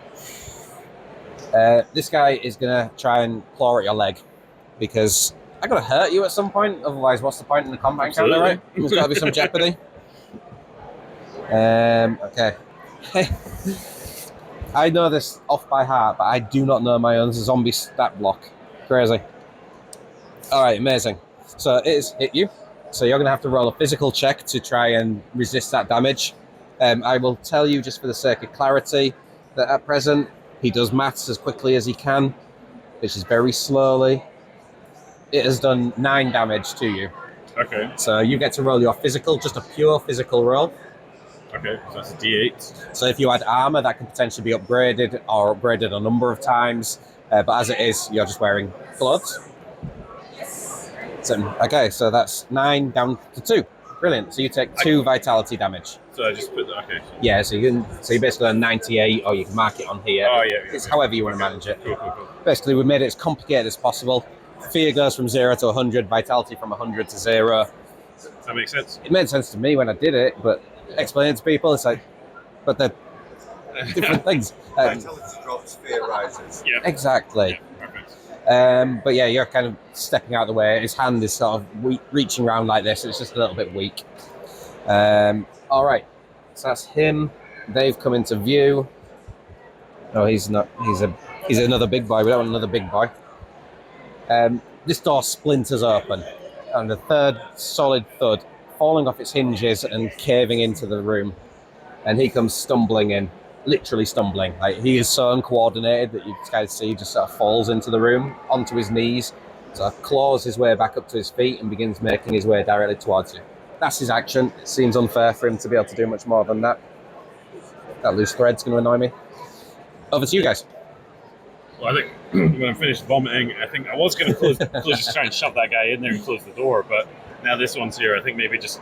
This guy is going to try and claw at your leg, because I got to hurt you at some point, otherwise what's the point in the combat encounter, right? There's got to be some jeopardy. Okay. I know this off by heart, but I do not know my own zombie stat block. Crazy. Alright, amazing. So it is hit you. So you're going to have to roll a physical check to try and resist that damage. I will tell you, just for the sake of clarity, that at present, he does maths as quickly as he can. which is very slowly. It has done 9 damage to you.
Okay.
So you get to roll your physical, just a pure physical roll.
Okay, so that's a D8.
So if you had armor, that can potentially be upgraded or upgraded a number of times. But as it is, you're just wearing clothes. So, okay, so that's 9 down to 2. Brilliant. So you take 2 vitality damage.
So I just put that, okay.
Yeah, so you basically on 98, or you can mark it on here.
Oh, yeah.
It's however you want to manage it.
Cool.
Basically, we made it as complicated as possible. Fear goes from 0 to 100, vitality from 100 to 0.
That makes sense.
It made sense to me when I did it, but explaining to people, it's like, but they're different things.
Vitality drops, fear rises.
Yeah.
Exactly.
Yeah, perfect.
But yeah, you're kind of stepping out of the way. His hand is sort of reaching around like this. It's just a little bit weak. All right. So that's him. They've come into view. No, he's not. He's another big boy. We don't want another big boy. This door splinters open, and the third solid thud falling off its hinges and caving into the room. And he comes stumbling in. Literally stumbling. Like, he is so uncoordinated that you kind of see he just sort of falls into the room onto his knees, sort of claws his way back up to his feet and begins making his way directly towards you. That's his action. It seems unfair for him to be able to do much more than that. That loose thread's going to annoy me. Over to you guys.
Well, I think when I'm finished vomiting, I think I was going to just try and shove that guy in there and close the door, but now this one's here, I think maybe just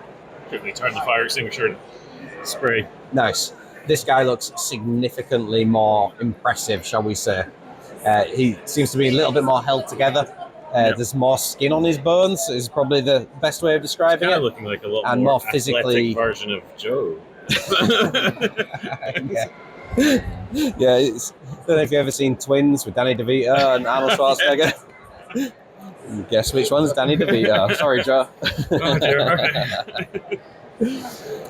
quickly turn the fire extinguisher and spray.
Nice. This guy looks significantly more impressive, shall we say. He seems to be a little bit more held together. There's more skin on his bones, is probably the best way of describing
Kind
it.
of looking like a little
And
more
more physically-
athletic version of Joe.
Yeah, I don't know if you've ever seen Twins with Danny DeVito and Arnold Schwarzenegger. Guess which one's Danny DeVito? Sorry, Joe.
Oh, dear.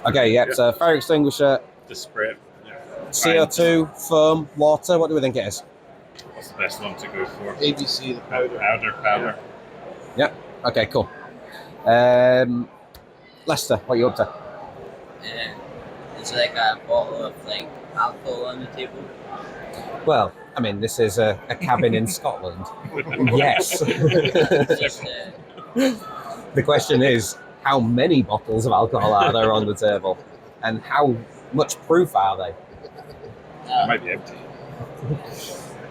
Okay, yeah, so fire extinguisher,
Just spray it. Yeah.
CO2, foam, water. What do we think it is?
What's the best one to go for?
ABC, the powder.
Powder.
Yeah. Okay, cool. Lester, what are you up to?
It's like a bottle of like alcohol on the table.
Well, I mean, this is a cabin in Scotland. Yes.
Just,
The question is, how many bottles of alcohol are there on the table? And how much proof are they?
It might be empty.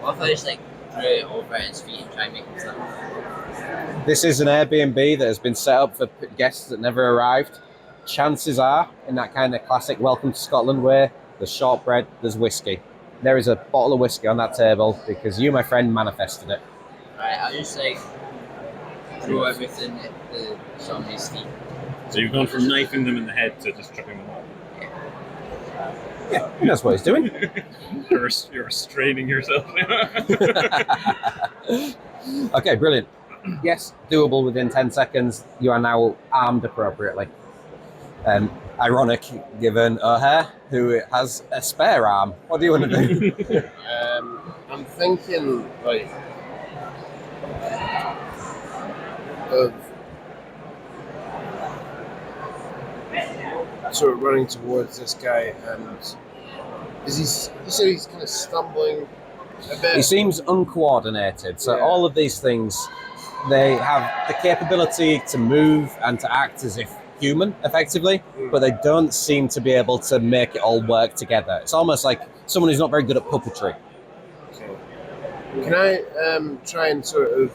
What if I just like threw it over at his feet and try and make him stand?
This is an Airbnb that has been set up for guests that never arrived. Chances are, in that kind of classic welcome to Scotland way, there's shortbread, there's whiskey. There is a bottle of whiskey on that table because you, my friend, manifested it.
Right, I'll just like throw everything at the zombie's feet.
So you've gone from knifing them in the head to just tripping them up.
Yeah, he knows what he's doing.
You're restraining yourself.
Okay, brilliant. Yes, doable within 10 seconds. You are now armed appropriately. Ironic, given O'Hare, who has a spare arm. What do you want to do?
I'm thinking like of sort of running towards this guy, and you said he's kind of stumbling a bit.
He seems uncoordinated. So
Yeah.
all of these things, they have the capability to move and to act as if human, effectively, but they don't seem to be able to make it all work together. It's almost like someone who's not very good at puppetry.
Okay. Can I try and sort of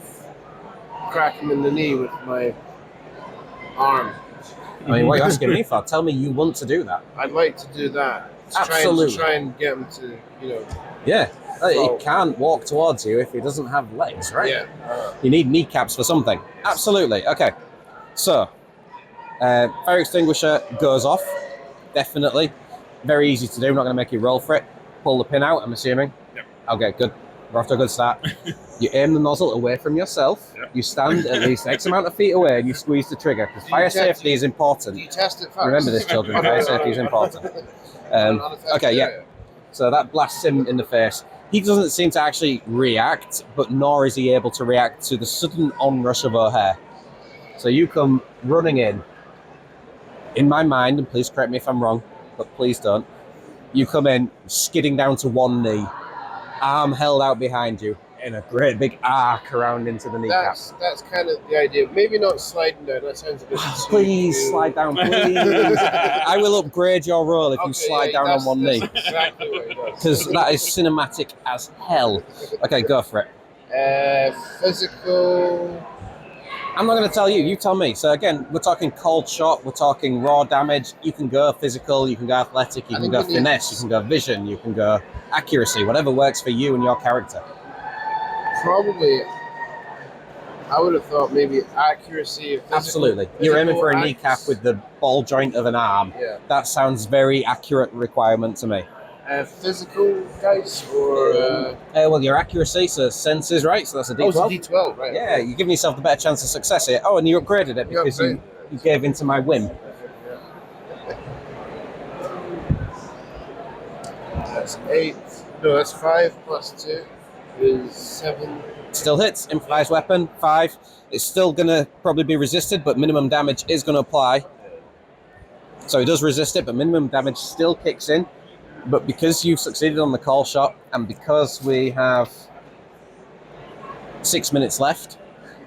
crack him in the knee with my arm?
I mean, what are you asking me for? Tell me you want to do that.
I'd like to do that. To
Absolutely.
Try and get him to,
Yeah. He
Oh.
can't walk towards you if he doesn't have legs, right?
Yeah.
You need kneecaps for something. Absolutely. Okay. So, fire extinguisher goes off. Definitely. Very easy to do. I'm not going to make you roll for it. Pull the pin out, I'm assuming.
Yep.
Okay, good. We're off to a good start. You aim the nozzle away from yourself.
Yep.
You stand at least X amount of feet away and you squeeze the trigger because fire safety is important.
Do you test it first?
Remember this, children. Fire safety is important. Okay, yeah. So that blasts him in the face. He doesn't seem to actually react, but nor is he able to react to the sudden onrush of O'Hare. So you come running in. In my mind, and please correct me if I'm wrong, but please don't. You come in skidding down to one knee, arm held out behind you, in a great big arc around into the kneecap.
That's kind of the idea. Maybe not sliding down. That sounds a bit.
Please
too-
slide down, please. I will upgrade your roll if you slide down on one knee,
That's exactly what he does.
because that is cinematic as hell. Okay, go for it.
Physical.
I'm not going to tell you. You tell me. So again, we're talking cold shot. We're talking raw damage. You can go physical. You can go athletic. You can go finesse. You can go vision. You can go accuracy. Whatever works for you and your character.
Probably. I would have thought maybe accuracy. Physical,
Absolutely. You're aiming for a
physical
kneecap with the ball joint of an arm.
Yeah.
That sounds very accurate requirement to me.
Physical dice or.
Well, your accuracy, so senses, right? So that's a D12.
Oh, it's a D12, right?
Yeah, you're giving yourself the better chance of success here. Oh, and you upgraded it because you gave in to my whim.
That's 8. No, that's 5 plus 2 is 7.
Still hits, improvised weapon, 5. It's still going to probably be resisted, but minimum damage is going to apply. So it does resist it, but minimum damage still kicks in. But because you've succeeded on the call shot, and because we have 6 minutes left,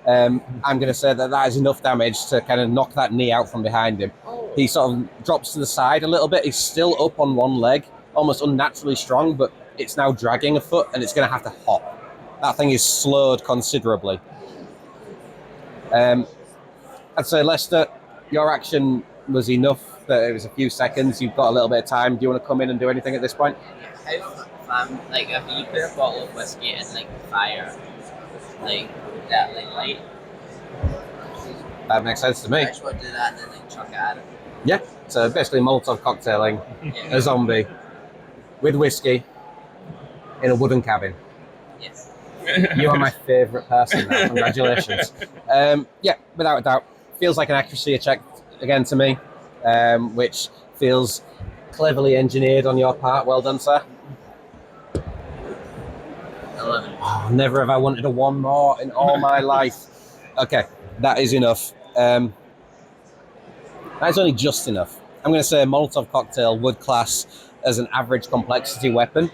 I'm going to say that is enough damage to kind of knock that knee out from behind him. He sort of drops to the side a little bit. He's still up on one leg, almost unnaturally strong, but it's now dragging a foot, and it's going to have to hop. That thing is slowed considerably. I'd say, Lester, your action was enough that it was a few seconds. You've got a little bit of time. Do you want to come in and do anything at this point?
How, like, if you put a bottle of whiskey in, like, fire, like, would that, like, light?
That makes sense to me.
I just want to do that and then, like, chuck it at him.
Yeah, so basically Molotov cocktailing a zombie with whiskey in a wooden cabin.
Yes.
You are my favourite person now. Congratulations. Yeah, without a doubt. Feels like an accuracy check again to me, which feels cleverly engineered on your part. Well done, sir.
11.
Oh, never have I wanted a one more in all my life. Okay, that is enough. That is only just enough. I'm going to say a Molotov cocktail would class as an average complexity weapon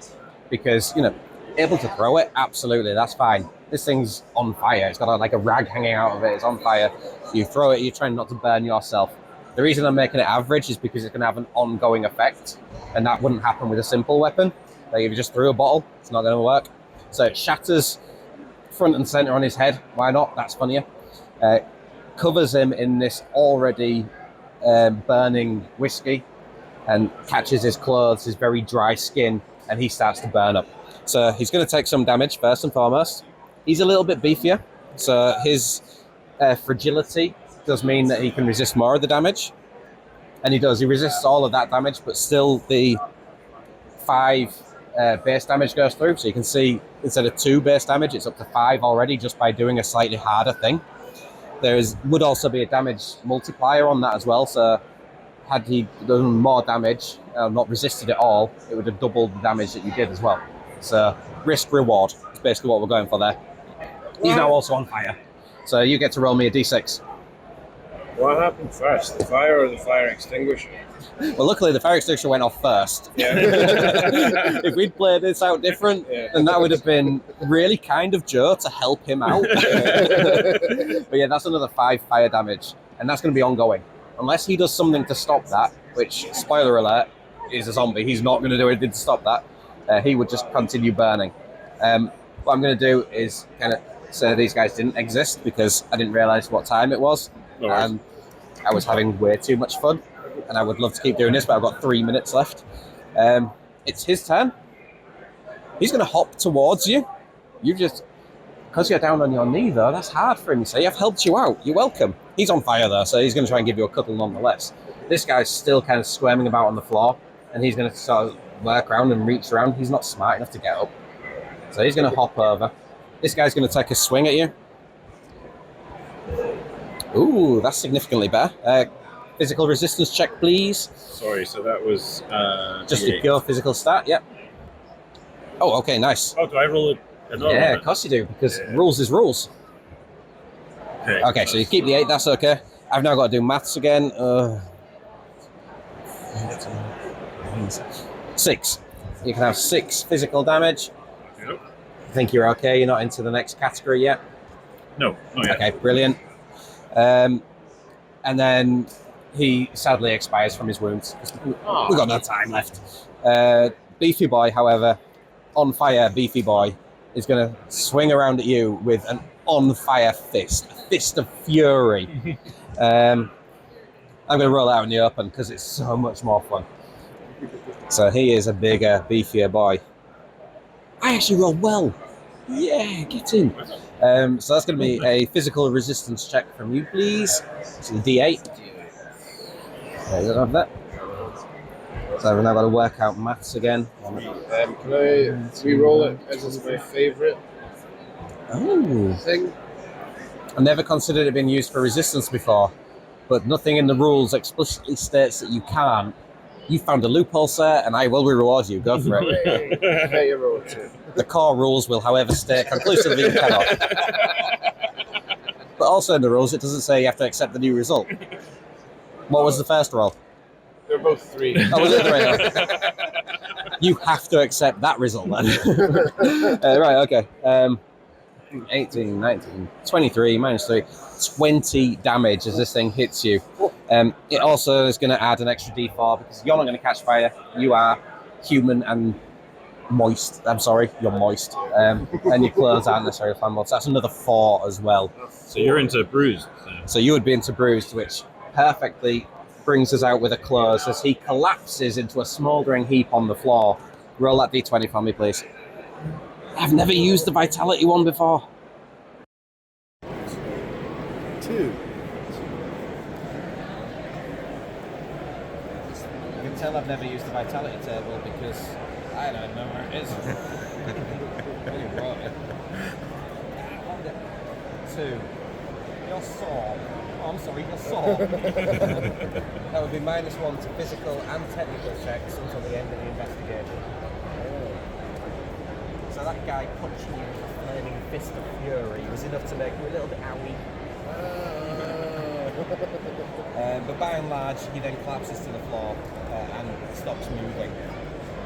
because, you know, able to throw it, absolutely, that's fine. This thing's on fire. It's got like a rag hanging out of it. It's on fire. You throw it, you're trying not to burn yourself. The reason I'm making it average is because it's going to have an ongoing effect, and that wouldn't happen with a simple weapon. Like if you just threw a bottle, it's not going to work. So it shatters front and center on his head. Why not? That's funnier. Covers him in this already burning whiskey and catches his clothes, his very dry skin, and he starts to burn up. So he's going to take some damage first and foremost. He's a little bit beefier, so his fragility does mean that he can resist more of the damage. And he does. He resists all of that damage, but still the 5 base damage goes through. So you can see instead of 2 base damage, it's up to 5 already just by doing a slightly harder thing. Would also be a damage multiplier on that as well. So had he done more damage, not resisted at all, it would have doubled the damage that you did as well. So risk reward is basically what we're going for there. He's now also on fire. So you get to roll me a d6.
What happened first, the fire or the fire extinguisher?
Well, luckily the fire extinguisher went off first.
Yeah.
If we'd played this out different, then that would have been really kind of Joe to help him out. But yeah, that's another 5 fire damage, and that's going to be ongoing. Unless he does something to stop that, which, spoiler alert, is a zombie. He's not going to do anything to stop that. He would just continue burning. What I'm going to do is kind of say these guys didn't exist because I didn't realise what time it was. And I was having way too much fun, and I would love to keep doing this, but I've got 3 minutes left. It's his turn. He's going to hop towards you. You just, because you're down on your knee though, that's hard for him to say. I've helped you out. You're welcome. He's on fire though, so he's going to try and give you a cuddle nonetheless. This guy's still kind of squirming about on the floor, and he's going to sort of work around and reach around. He's not smart enough to get up. So he's going to hop over. This guy's going to take a swing at you. Ooh, that's significantly better. Physical resistance check, please.
Sorry, so that was
Just a pure physical stat, yep. Oh, okay, nice.
Oh, do I roll it?
Yeah, of course you do, because rules is rules. Okay, so you keep the 8, that's okay. I've now got to do maths again. 6. You can have 6 physical damage.
Yep.
think you're okay. You're not into the next category yet.
No, not yet.
Okay, brilliant. And then he sadly expires from his wounds. We've got no time left. Beefy Boy, however, on fire Beefy Boy, is going to swing around at you with an on-fire fist, a fist of fury. I'm going to roll out in the open because it's so much more fun. So he is a bigger, beefier boy. I actually rolled well. Yeah, get in. So that's going to be a physical resistance check from you, please. So the D8. There you have that. So we've now got to work out maths again.
Can I re-roll it as it's my favourite thing?
I never considered it being used for resistance before, but nothing in the rules explicitly states that you can't. You found a loophole, sir, and I will reward you. Go for it.
Hey, you roll it.
The core rules will, however, state conclusively you cannot. But also in the rules, it doesn't say you have to accept the new result. What was the first roll?
They're both 3.
Oh, was it 3? You have to accept that result then. Right, okay. 18, 19, 23, minus 3. 20 damage as this thing hits you. It also is going to add an extra d4 because you're not going to catch fire. You are human and moist. I'm sorry, you're moist. And your clothes aren't necessarily flammable. So that's another 4 as well.
So you're into bruised.
So you would be into bruised, which perfectly brings us out with a close as he collapses into a smouldering heap on the floor. Roll that d20 for me, please. I've never used the vitality one before.
2.
You can tell I've never used the vitality table because I don't know where it is. Really wrote it. 2. Your sword. Oh, I'm sorry, your sword. That would be -1 to physical and technical checks until the end of the investigation. So that guy punching you with a flaming fist of fury was enough to make you a little bit owie. But by and large, he then collapses to the floor and stops moving.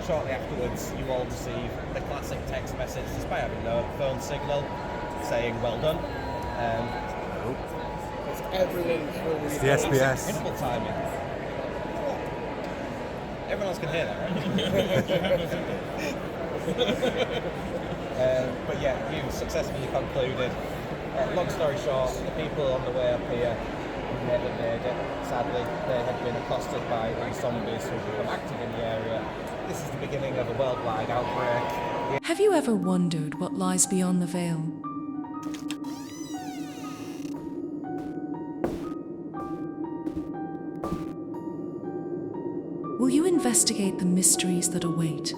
Shortly afterwards, you all receive the classic text message, despite having no phone signal, saying "well done."
It's everything for
It's the SBS.
Incredible timing. Everyone else can hear that, right? But yeah, you successfully concluded. Long story short, the people on the way up here never made it. Sadly, they had been accosted by these zombies who were active in the area. This is the beginning of a worldwide outbreak.
Have you ever wondered what lies beyond the veil? Will you investigate the mysteries that await?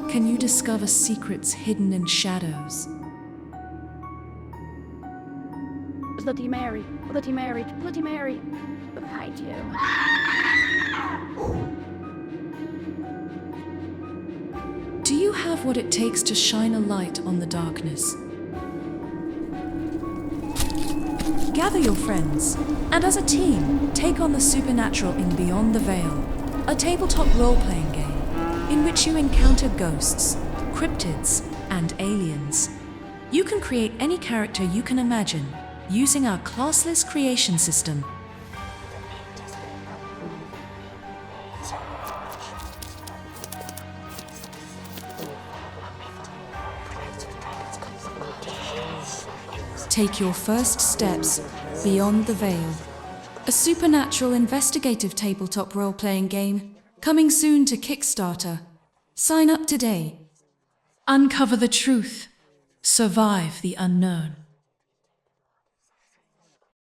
Can you discover secrets hidden in shadows?
Bloody Mary, Bloody Mary, Bloody Mary, behind you.
Do you have what it takes to shine a light on the darkness? Gather your friends, and as a team, take on the supernatural in Beyond the Veil, a tabletop role-playing game in which you encounter ghosts, cryptids, and aliens. You can create any character you can imagine using our classless creation system. Take your first steps beyond the veil. A supernatural investigative tabletop role-playing game coming soon to Kickstarter. Sign up today. Uncover the truth. Survive the unknown.